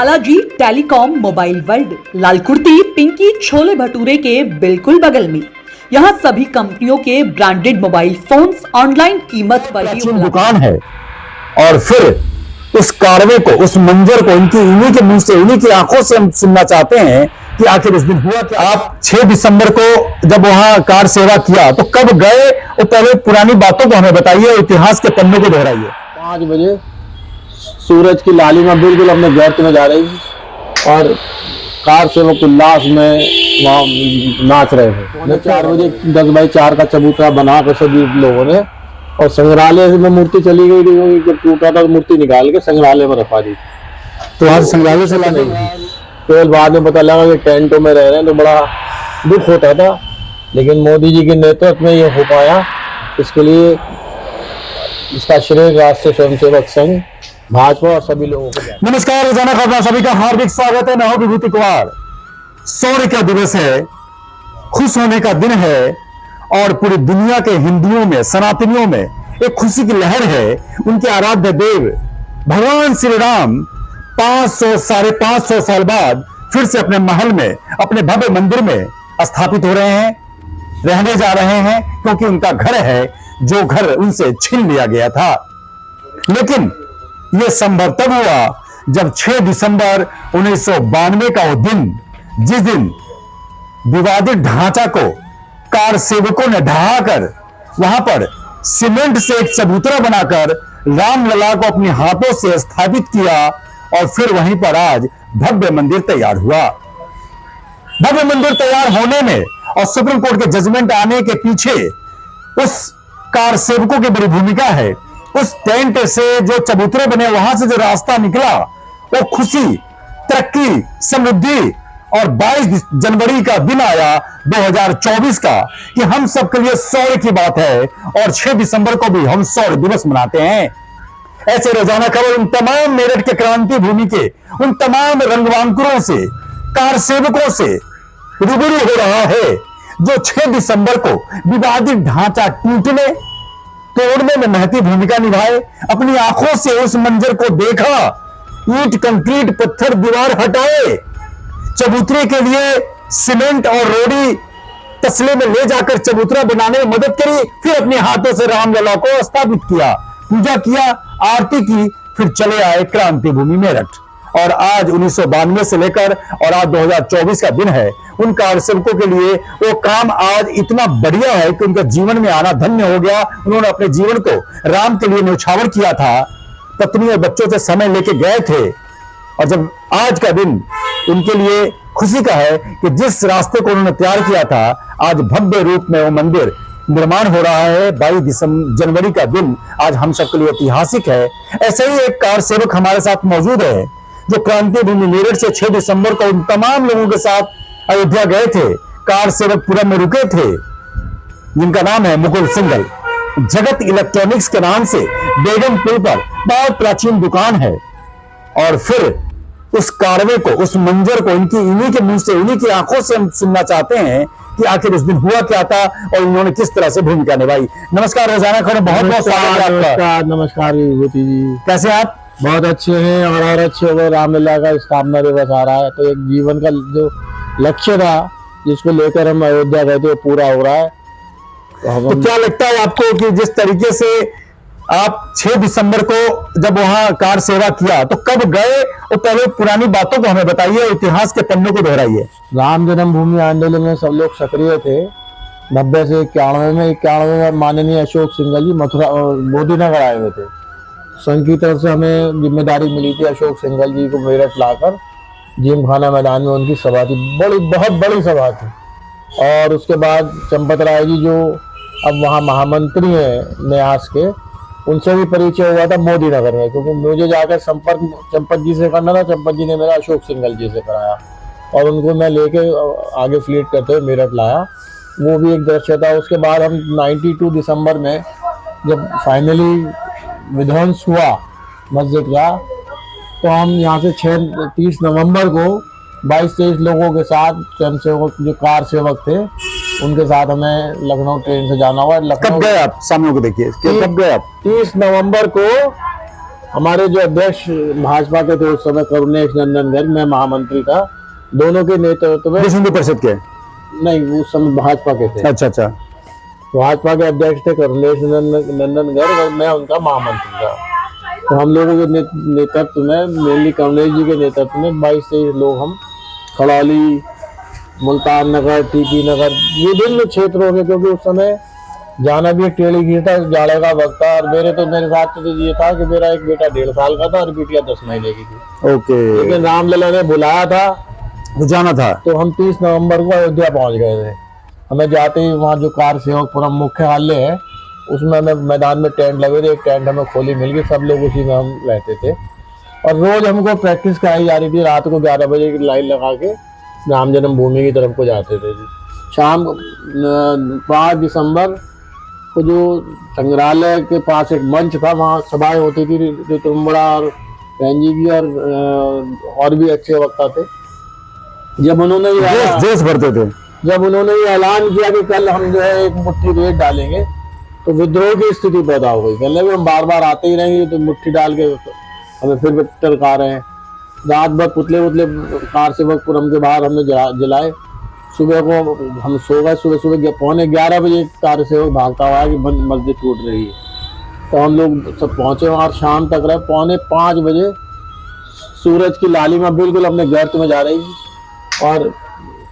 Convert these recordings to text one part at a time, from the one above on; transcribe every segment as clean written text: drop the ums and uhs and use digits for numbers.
Balaji telecom mobile world, Lalkurti Pinky chole bhature के बिल्कुल बगल में। यहाँ सभी कंपनियों के ब्रांडेड मोबाइल फोन्स ऑनलाइन कीमत पर ही दुकान है। और फिर उस कारवे को, उस मंजर को इनकी इन्हीं के मुंह से, इन्हीं की आंखों से हम सुनना चाहते हैं कि आखिर उस दिन हुआ कि आप 6 दिसंबर को जब वहां कार सेवा किया तो कब गए, और पहले पुरानी बातों को हमें बताइए, इतिहास के पन्नों को दोहराइए। 5 बजे सूरज की लालिमा बिल्कुल अपने गर्त में जा रही थी और कार सेवक उल्लास में वहाँ नाच रहे थे। 4 बजे 10x4 का चबूतरा बना कर सभी लोगों ने, और संग्रहालय में मूर्ति चली गई थी, जब टूटा था मूर्ति निकाल के संग्रहालय में रखवा दी। तो वहां संग्रहालय से लाने तो बाद में पता लगा कि टेंटों में रह रहे हैं, तो बड़ा दुख होता था। लेकिन मोदी जी के नेतृत्व में ये हो पाया, इसके लिए इसका श्रेय राष्ट्रीय स्वयंसेवक संघ, भाजपा और सभी लोगों को। नमस्कार, रोजाना खबर सभी का हार्दिक स्वागत है। मैं हूं विभूति कुमार। शौर्य का दिवस है, खुश होने का दिन है, और पूरी दुनिया के हिंदुओं में, सनातनियों में एक खुशी की लहर है। उनके आराध्य देव भगवान श्री राम 500 साढ़े 500 साल बाद फिर से अपने महल में, अपने भव्य मंदिर में स्थापित हो रहे हैं, रहने जा रहे हैं, क्योंकि उनका घर है जो घर उनसे छीन लिया गया था। लेकिन यह संभव तब हुआ जब 6 दिसंबर 1992 का वो दिन, जिस दिन विवादित ढांचा को कार सेवकों ने ढहाकर वहां पर सीमेंट से एक चबूतरा बनाकर रामलला को अपने हाथों से स्थापित किया, और फिर वहीं पर आज भव्य मंदिर तैयार हुआ। भव्य मंदिर तैयार होने में और सुप्रीम कोर्ट के जजमेंट आने के पीछे उस कार सेवकों की बड़ी भूमिका है। उस टेंट से जो चबूतरे बने, वहां से जो रास्ता निकला, वो खुशी, तरक्की, समृद्धि, और 22 जनवरी का दिन आया 2024 का, कि हम सबके लिए शौर्य की बात है, और 6 दिसंबर को भी हम शौर्य दिवस मनाते हैं। ऐसे रोजाना खबर उन तमाम मेरठ के क्रांति भूमि के उन तमाम रंगवांकुरों से, कार सेवकों से रूबरू हो रहा है, जो 6 दिसंबर को विवादित ढांचा टूटने तोड़ने में महती भूमिका निभाए, अपनी आंखों से उस मंजर को देखा, ईंट, कंक्रीट, पत्थर, दीवार हटाए, चबूतरे के लिए सीमेंट और रोड़ी तसले में ले जाकर चबूतरा बनाने में मदद करी, फिर अपने हाथों से रामलला को स्थापित किया, पूजा किया, आरती की, फिर चले आए क्रांति भूमि मेरठ। और आज 1992 से लेकर और आज 2024 का दिन है। उन कार सेवकों के लिए वो काम आज इतना बढ़िया है कि उनका जीवन में आना धन्य हो गया। उन्होंने अपने जीवन को राम के लिए न्यौछावर किया था, पत्नी और बच्चों से समय लेके गए थे, और जब आज का दिन उनके लिए खुशी का है कि जिस रास्ते को उन्होंने तैयार किया था, आज भव्य रूप में वो मंदिर निर्माण हो रहा है। 22 जनवरी का दिन आज हम सबके लिए ऐतिहासिक है। ऐसे ही एक कार सेवक हमारे साथ मौजूद है, जो क्रांति भूमि मेरठ से 6 दिसंबर को उन तमाम लोगों के साथ अयोध्या गए थे, कार सेवकपुरम में रुके थे, जिनका नाम है मुकुल सिंघल। जगत इलेक्ट्रॉनिक्स के नाम से बेगमपुर पर बहुत प्राचीन दुकान है। और फिर उस कारवे को, उस मंजर को इन्हीं के मुंह से, इन्हीं की आंखों से हम सुनना चाहते हैं कि आखिर उस दिन हुआ क्या था और इन्होंने किस तरह से भूमिका निभाई। नमस्कार रोजाना खबर, बहुत बहुत स्वागत है आपका। नमस्कार विभूति जी, कैसे आप? बहुत अच्छे हैं, और अच्छे हो गए। रामलला का स्थापना दिवस आ रहा है, तो एक जीवन का जो लक्ष्य था जिसको लेकर हम अयोध्या गए थे, वो पूरा हो रहा है। तो क्या लगता है आपको कि जिस तरीके से आप 6 दिसंबर को जब वहां कार सेवा किया तो कब गए, और पहले पुरानी बातों को हमें बताइए, इतिहास के पन्नों को दोहराइए। राम जन्मभूमि आंदोलन में सब लोग सक्रिय थे। 90 से 91 में माननीय अशोक सिंघल जी मथुरा मोदी नगर आए हुए थे। संघ की तरफ से हमें जिम्मेदारी मिली थी अशोक सिंघल जी को मेरठ लाकर जिमखाना मैदान में उनकी सभा थी, बहुत बड़ी सभा थी। और उसके बाद चंपत राय जी, जो अब वहाँ महामंत्री हैं न्यास के, उनसे भी परिचय हुआ था मोदी नगर में, क्योंकि मुझे जाकर संपर्क चंपत जी से करना था। चंपत जी ने मेरा अशोक सिंघल जी से कराया, और उनको मैं लेके आगे फ्लीट करते हुए मेरठ लाया। वो भी एक दृश्य था। उसके बाद हम 92 दिसंबर में जब फाइनली विध्वंस हुआ मस्जिद का, तो हम यहाँ से 30 नवंबर को 22-23 लोगों के साथ, स्वयंसेवक जो कार सेवक थे, उनके साथ हमें लखनऊ ट्रेन से जाना हुआ। कब गए आप? सामने को देखिए, कब गए आप? 30 नवंबर को हमारे जो अध्यक्ष भाजपा के थे उस समय करुणेश नंदन गर्ग, मैं महामंत्री था, दोनों के नेतृत्व में, विश्व हिंदू परिषद के? नहीं उस समय भाजपा के थे। अच्छा अच्छा। भाजपा के अध्यक्ष थे करुणेश नंदन गर्ग और मैं उनका महामंत्री था। तो हम लोगों के नेतृत्व में, मेनली करुणेश जी के नेतृत्व में 22-23 लोग हम खड़ौली, मुल्तान नगर, टीकी नगर, विभिन्न क्षेत्रों के, क्योंकि उस समय जाना भी एक टेढ़ी गिर था, जाड़े का वक्त था, और मेरे साथ तो ये था कि मेरा एक बेटा 1.5 साल का था और बेटिया 10 महीने की थी। ओके। लेकिन रामलला ने बुलाया था तो जाना था। तो हम 30 नवंबर को अयोध्या पहुंच गए थे। हमें जाते ही वहाँ जो कार सेवकपुरम मुख्यालय है उसमें हमें मैदान में टेंट लगे थे, एक टेंट हमें खोली मिल गई, सब लोग उसी में हम रहते थे। और रोज हमको प्रैक्टिस कराई जा रही थी, रात को 11 बजे की लाइन लगा के राम जन्मभूमि की तरफ को जाते थे। शाम 5 दिसंबर को जो संग्रहालय के पास एक मंच था, वहाँ सभाएं होती थी, ऋतुम्बरा और बहन जी की और भी अच्छे वक्ता थे। जब उन्होंने जोश भरते थे। जब उन्होंने ये ऐलान किया कि कल हम जो है एक मुट्ठी रेत डालेंगे, तो विद्रोह की स्थिति पैदा हो गई। कहने लगे हम बार बार आते ही रहेंगे, तो मुट्ठी डाल के हमें फिर टरका रहे हैं। रात भर पुतले कार सेवकपुरम के बाहर हमने जलाए। सुबह को हम सो गए, सुबह 11:15 बजे कार सेवक भागता हुआ कि मस्जिद टूट रही है। तो हम लोग सब पहुंचे वहाँ, शाम तक रहे। 4:45 बजे सूरज की लालिमा बिल्कुल अपने गर्त में जा रही थी और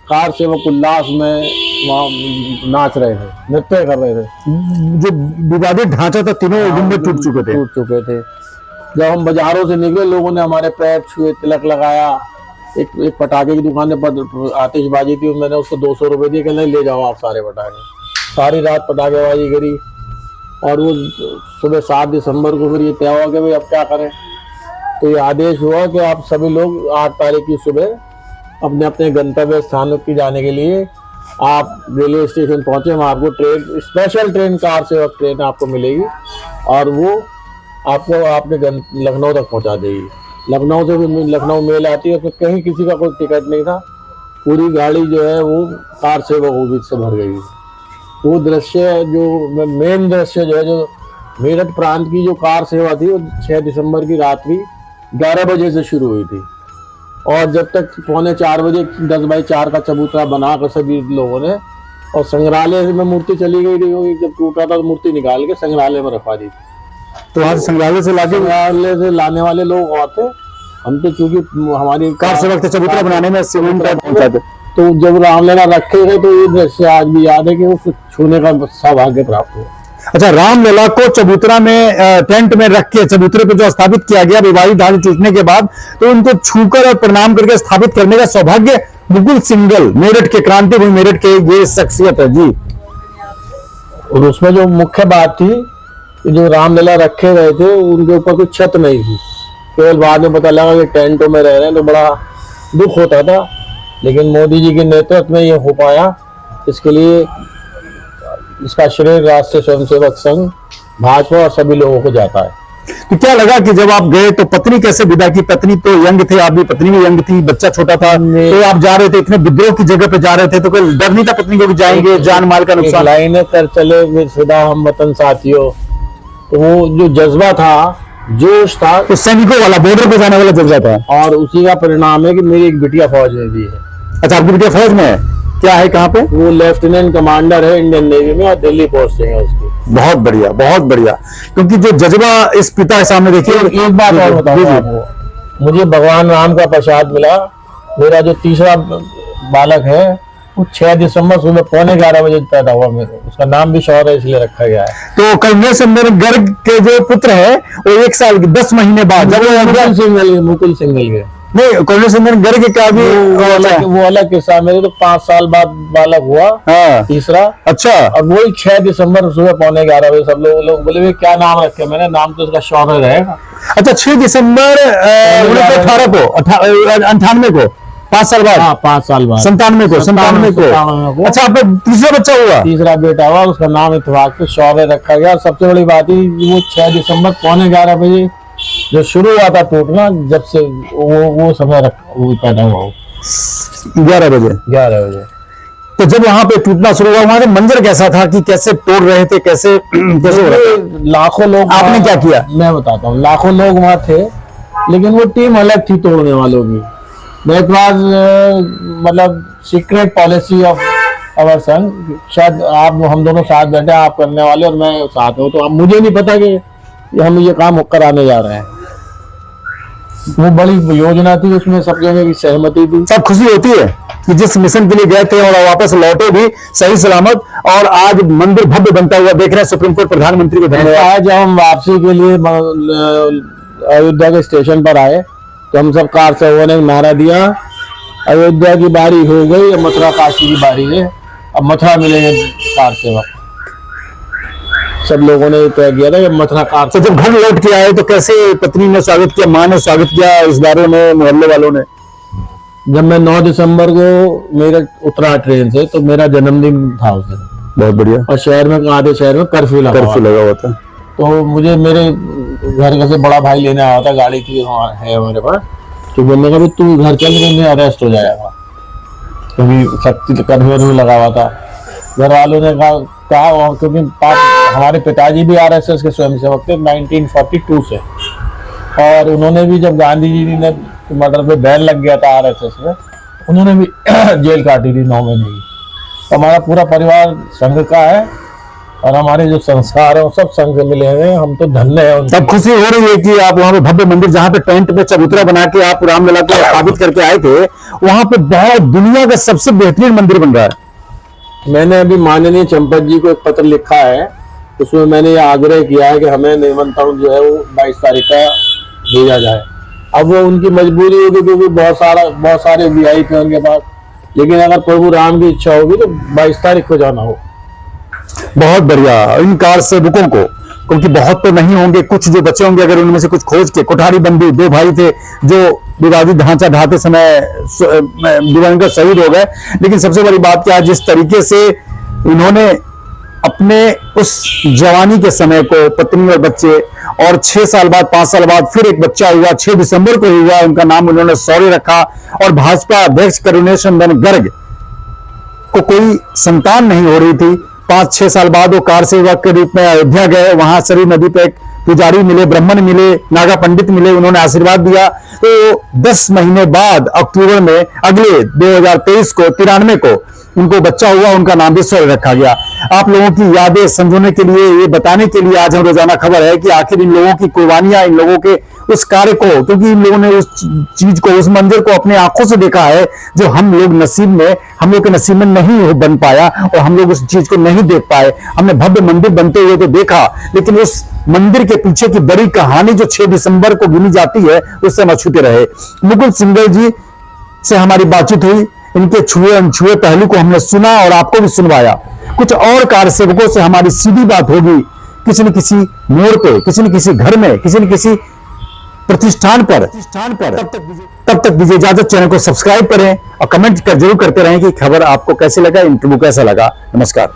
कार सेवक उल्लास में वहाँ नाच रहे थे, नृत्य कर रहे थे। जो विवादित ढांचा था, तीनों गुंबद टूट चुके थे। जब हम बाजारों से निकले, लोगों ने हमारे पैर छुए, तिलक लगाया। एक पटाखे की दुकान पर आतिशबाजी थी, मैंने उसको 200 रुपये दिए, कहने ले जाओ आप सारे पटाखे। सारी रात पटाखेबाजी करी और वो सुबह 7 दिसंबर को फिर ये तय हुआ कि भाई अब क्या करें। तो ये आदेश हुआ कि आप सभी लोग 8 तारीख की सुबह अपने अपने गंतव्य स्थानों की जाने के लिए आप रेलवे स्टेशन पहुंचे। वहाँ आपको ट्रेन, स्पेशल ट्रेन, कार सेवक ट्रेन आपको मिलेगी और वो आपको आपके लखनऊ तक पहुंचा देगी। लखनऊ से भी लखनऊ मेल आती है, तो कहीं किसी का कोई टिकट नहीं था। पूरी गाड़ी जो है वो कार सेवक से भर गई। वो दृश्य जो मेन दृश्य जो है, जो मेरठ प्रांत की जो कार सेवा थी, वो 6 दिसंबर की रात्रि 11 बजे से शुरू हुई थी और जब तक 3:45 बजे 10x4 का चबूतरा बनाकर सभी लोगों ने, और संग्रहालय में मूर्ति चली गई थी, जब टूटा था तो मूर्ति निकाल के संग्रहालय में रखवा दी थी। तो वहाँ संग्रहालय से लाने वाले लोग आते, हम तो चूंकि हमारी कार सेवक थे, चबूतरा बनाने में सीमेंट का पहुंचाते। तो जब रामलला रखे गए तो ये दृश्य आज भी याद है कि वो छूने का सौभाग्य प्राप्त हुआ। अच्छा, रामलला को चबूतरा में टेंट में रख के चबूतरे पे जो स्थापित किया गया विवादित ढांचे टूटने के बाद, तो उनको छूकर और प्रणाम करके स्थापित करने का सौभाग्य मुकुल सिंघल, मेरठ के, क्रांति भूमि मेरठ के ये शख्सियत है जी। और उसमें जो मुख्य बात थी कि जो रामलला रखे गए थे उनके ऊपर कोई छत नहीं थी। केवल बाद में पता लगा कि टेंटों में रह रहे हैं, तो बड़ा दुख होता था। लेकिन मोदी जी के नेतृत्व में ये हो पाया। इसके लिए इसका श्रेय राष्ट्रीय स्वयंसेवक संघ, भाजपा और सभी लोगों को जाता है। तो क्या लगा कि जब आप गए तो पत्नी कैसे विदा की? पत्नी तो यंग थे, आप भी, पत्नी भी यंग थी, बच्चा छोटा था, तो आप जा रहे थे, इतने विद्रोह की जगह पे जा रहे थे, तो कोई डर नहीं था पत्नी को भी जाएंगे, जान माल का नुकसान? लाइनें कर चले फिदा हम वतन साथियों, तो वो जो जज्बा था, जोश था, तो सैनिकों वाला, बॉर्डर पे जाने वाला जज्बा था। और उसी का परिणाम है कि मेरी एक बिटिया फौज में भी है। अच्छा, आपकी बिटिया फौज में है? क्या है, कहाँ पे? वो लेफ्टिनेंट कमांडर है इंडियन नेवी में और दिल्ली पोस्टिंग है उसकी। बहुत बढ़िया, बहुत बढ़िया। क्योंकि जो जज्बा इस पिता के सामने देखिए। एक बात और बताऊं आपको, मुझे भगवान राम का प्रसाद मिला। मेरा जो तीसरा बालक है वो 6 दिसंबर सुबह 11:15 बजे पैदा हुआ। उसका नाम भी शौर्य इसलिए रखा गया है। तो करुणेश नंदन गर्ग के जो पुत्र है वो 1 साल 10 महीने बाद, जब मुकुल सिंघल के नहीं, करुणेश नंदन गर्ग का भी वो अलग किस्सा। मेरे तो 5 साल बाद बालक हुआ, हाँ, तीसरा। अच्छा। और वही 6 दिसंबर सुबह 11:15 बजे सब लोग बोले क्या नाम रखे? मैंने नाम तो उसका शौर्य रहेगा। अच्छा, 6 दिसंबर 1918 को, 98 को, 5 साल बाद। हाँ, 5 साल बाद, 97 को। अच्छा, आपका तीसरा बच्चा हुआ? तीसरा बेटा हुआ, उसका नाम इत्तेफाक से शौर्य रखा गया। और सबसे बड़ी बात ही वो 6 दिसंबर 11:15 बजे जो शुरू हुआ था टूटना, जब से वो समय वो पैदा हुआ 11 बजे। तो जब वहां पे टूटना शुरू हुआ, वहां का मंजर कैसा था कि कैसे तोड़ रहे थे, कैसे कैसे हो रहा था? लाखों लोग, आपने क्या किया? मैं बताता हूँ, लाखों लोग वहां थे, लेकिन वो टीम अलग थी तोड़ने वालों की। मेरे पास मतलब सीक्रेट पॉलिसी ऑफ अवर सन, शायद आप हम दोनों साथ बैठे, आप करने वाले और मैं साथ हूँ, तो अब मुझे नहीं पता कि हम ये काम कराने जा रहे हैं। वो बड़ी योजना थी, उसमें सब जगह की सहमति थी। सब खुशी होती है कि जिस मिशन के लिए गए थे और वापस लौटे भी सही सलामत, और आज मंदिर भव्य बनता हुआ देख रहे हैं। सुप्रीम कोर्ट प्रधानमंत्री को धन्यवाद। आज जब हम वापसी के लिए अयोध्या के स्टेशन पर आए तो हम सब कार से ने नारा दिया, अयोध्या की बारी हो गई, अब मथुरा काशी की बारी है, अब मथुरा मिलेंगे कार सेवा। सब लोगों ने तय किया था कि मथुरा कार। तो जब घर लौट के आए तो कैसे पत्नी ने स्वागत किया, मां ने स्वागत किया, इस बारे में मोहल्ले वालों ने? जब मैं 9 दिसंबर को मेरा उतरा ट्रेन से, तो मेरा जन्मदिन था उस दिन। बहुत बढ़िया। और शहर में, आधे शहर में कर्फ्यू लगा हुआ था। तो मुझे मेरे घर से बड़ा भाई लेने आया था, गाड़ी थी है मेरे पास, तो बोलने का भी तू घर चल के मैं अरेस्ट हो जाएगा, क्योंकि सख्ती कर्फ्यू में लगा हुआ था। घर वालों ने कहा क्योंकि हमारे पिताजी भी आरएसएस के स्वयंसेवक थे 1942 से, और उन्होंने भी, जब गांधी जी ने मर्डर पे बैन लग गया था आरएसएस में, उन्होंने भी जेल काटी थी 9 महीने की। तो हमारा पूरा परिवार संघ का है, और हमारे जो संस्कार है वो सब संघ से मिले हुए हैं। हम तो धन्य है। तब खुशी हो रही है कि आप वहां पे भव्य मंदिर, जहां पे टेंट में चबूतरा बना के आप रामलला को स्थापित करके आए थे, वहां पे बहुत दुनिया का सबसे बेहतरीन मंदिर बन रहा है। मैंने अभी माननीय चंपत जी को एक पत्र लिखा है, उसमें मैंने ये आग्रह किया है कि हमें निमंत्रण जो है वो 22 तारीख का भेजा जाए। अब वो उनकी मजबूरी होगी, क्योंकि बहुत सारे वीआईपी हैं उनके पास, लेकिन अगर प्रभु राम की इच्छा होगी तो 22 तारीख को जाना हो। बहुत बढ़िया। इन कार सेवकों को, क्योंकि बहुत तो नहीं होंगे, कुछ जो बचे होंगे, अगर उनमें से कुछ खोज के, कोठारी बंधु 2 भाई थे जो विवादित ढांचा ढाते समय दिवंगत शहीद हो गए, लेकिन सबसे बड़ी बात क्या है, जिस तरीके से इन्होंने अपने उस जवानी के समय को, पत्नी और बच्चे, और 6 साल बाद, 5 साल बाद फिर एक बच्चा हुआ, 6 दिसंबर को हुआ, उनका नाम उन्होंने शौर्य रखा। और भाजपा अध्यक्ष करुणेश नंदन गर्ग को कोई संतान नहीं हो रही थी, 5-6 साल बाद वो कार सेवक के रूप में अयोध्या गए। वहां सरी नदी पे एक पुजारी मिले, ब्राह्मण मिले, नागा पंडित मिले, उन्होंने आशीर्वाद दिया। तो 10 महीने बाद अक्टूबर में अगले 2023 को 93 को उनको बच्चा हुआ, उनका नाम भी शौर्य रखा गया। आप लोगों की यादें संजोने के लिए, ये बताने के लिए आज हम रोजाना खबर है कि आखिर इन लोगों की कुर्बानियां, इन लोगों के उस कार्य को, क्योंकि इन लोगों ने उस चीज को, उस मंदिर को अपने आंखों से देखा है जो हम लोग के नसीब में नहीं बन पाया, और हम लोग उस चीज को नहीं देख पाए। हमने भव्य मंदिर बनते हुए तो देखा, लेकिन उस मंदिर के पीछे की बड़ी कहानी जो 6 दिसंबर को गिनी जाती है, उससे हम अछूते रहे। मुकुल सिंघल जी से हमारी बातचीत हुई, इनके छुए अनछुए पहलू को हमने सुना और आपको भी सुनवाया। कुछ और कार सेवकों से हमारी सीधी बात होगी, किसी न किसी मोड़ पे, किसी न किसी घर में, किसी न किसी प्रतिष्ठान पर। तब तक दीजिए इजाजत। चैनल को सब्सक्राइब करें और कमेंट जरूर करते रहें कि खबर आपको कैसे लगा, इंटरव्यू कैसा लगा। नमस्कार।